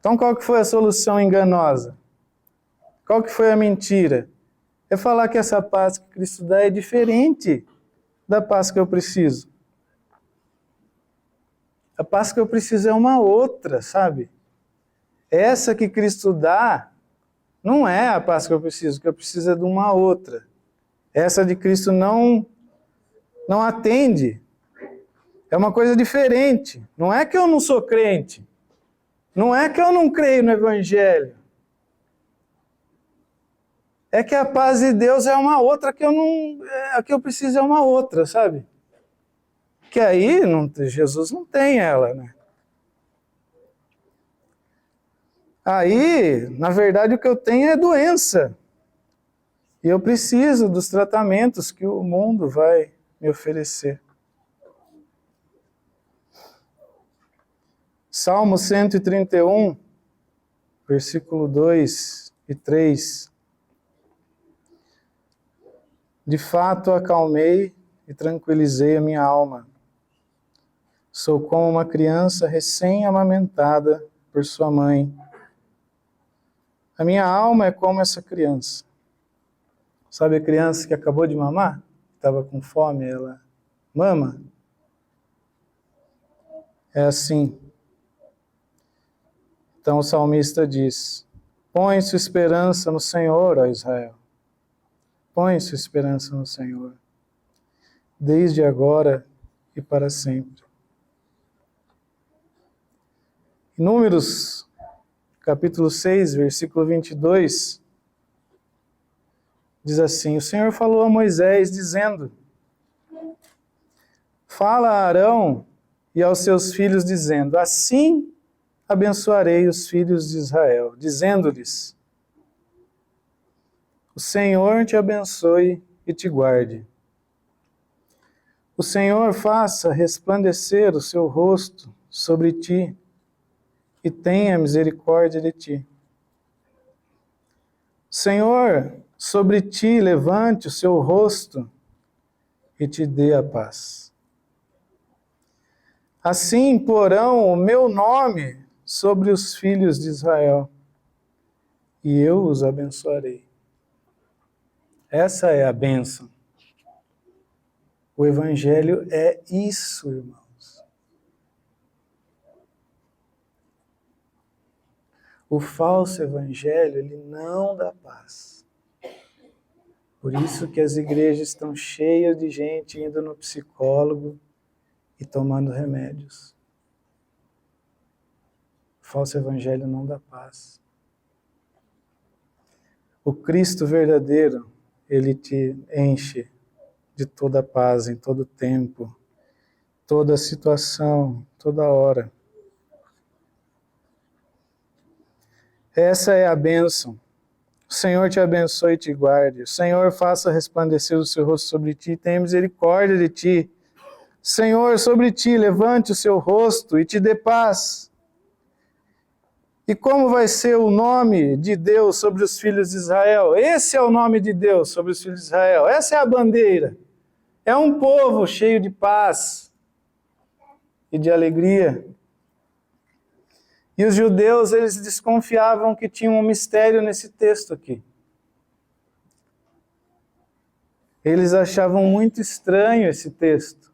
Então qual que foi a solução enganosa? Qual que foi a mentira? É falar que essa paz que Cristo dá é diferente da paz que eu preciso. A paz que eu preciso é uma outra, sabe? Essa que Cristo dá não é a paz que eu preciso é de uma outra. Essa de Cristo não atende. É uma coisa diferente. Não é que eu não sou crente. Não é que eu não creio no Evangelho. É que a paz de Deus é uma outra, a que eu preciso é uma outra, sabe? Que aí Jesus não tem ela, né? Aí, na verdade, o que eu tenho é doença. E eu preciso dos tratamentos que o mundo vai me oferecer. Salmo 131, versículo 2 e 3. De fato, acalmei e tranquilizei a minha alma. Sou como uma criança recém-amamentada por sua mãe. A minha alma é como essa criança. Sabe a criança que acabou de mamar? Estava com fome, ela mama? É assim. Então o salmista diz: põe sua esperança no Senhor, ó Israel. Põe sua esperança no Senhor, desde agora e para sempre. Em Números, capítulo 6, versículo 22, diz assim: o Senhor falou a Moisés, dizendo: fala a Arão e aos seus filhos, dizendo: assim abençoarei os filhos de Israel, dizendo-lhes: o Senhor te abençoe e te guarde. O Senhor faça resplandecer o seu rosto sobre ti e tenha misericórdia de ti. O Senhor sobre ti levante o seu rosto e te dê a paz. Assim porão o meu nome sobre os filhos de Israel, e eu os abençoarei. Essa é a bênção. O Evangelho é isso, irmãos. O falso Evangelho, ele não dá paz. Por isso que as igrejas estão cheias de gente indo no psicólogo e tomando remédios. O falso Evangelho não dá paz. O Cristo verdadeiro, ele te enche de toda paz, em todo tempo, toda situação, toda hora. Essa é a bênção. O Senhor te abençoe e te guarde. O Senhor faça resplandecer o seu rosto sobre ti e tenha misericórdia de ti. Senhor, sobre ti levante o seu rosto e te dê paz. E como vai ser o nome de Deus sobre os filhos de Israel? Esse é o nome de Deus sobre os filhos de Israel. Essa é a bandeira. É um povo cheio de paz e de alegria. E os judeus, eles desconfiavam que tinha um mistério nesse texto aqui. Eles achavam muito estranho esse texto.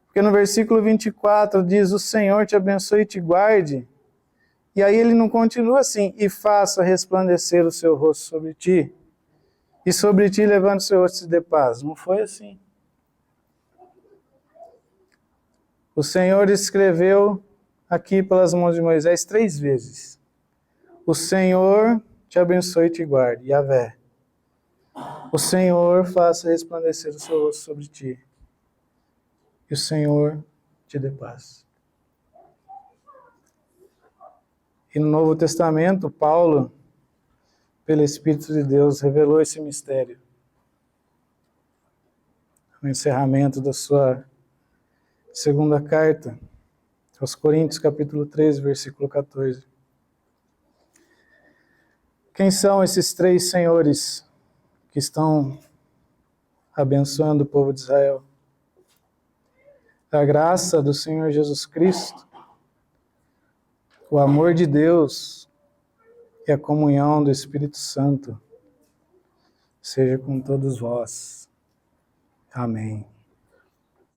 Porque no versículo 24 diz: o Senhor te abençoe e te guarde. E aí ele não continua assim: e faça resplandecer o seu rosto sobre ti. E sobre ti levante o seu rosto e te dê paz. Não foi assim. O Senhor escreveu aqui pelas mãos de Moisés 3 vezes: o Senhor te abençoe e te guarde, Yahvé. O Senhor faça resplandecer o seu rosto sobre ti. E o Senhor te dê paz. E no Novo Testamento, Paulo, pelo Espírito de Deus, revelou esse mistério. No encerramento da sua segunda carta, aos Coríntios, capítulo 13, versículo 14. Quem são esses 3 senhores que estão abençoando o povo de Israel? A graça do Senhor Jesus Cristo, o amor de Deus e a comunhão do Espírito Santo seja com todos vós. Amém.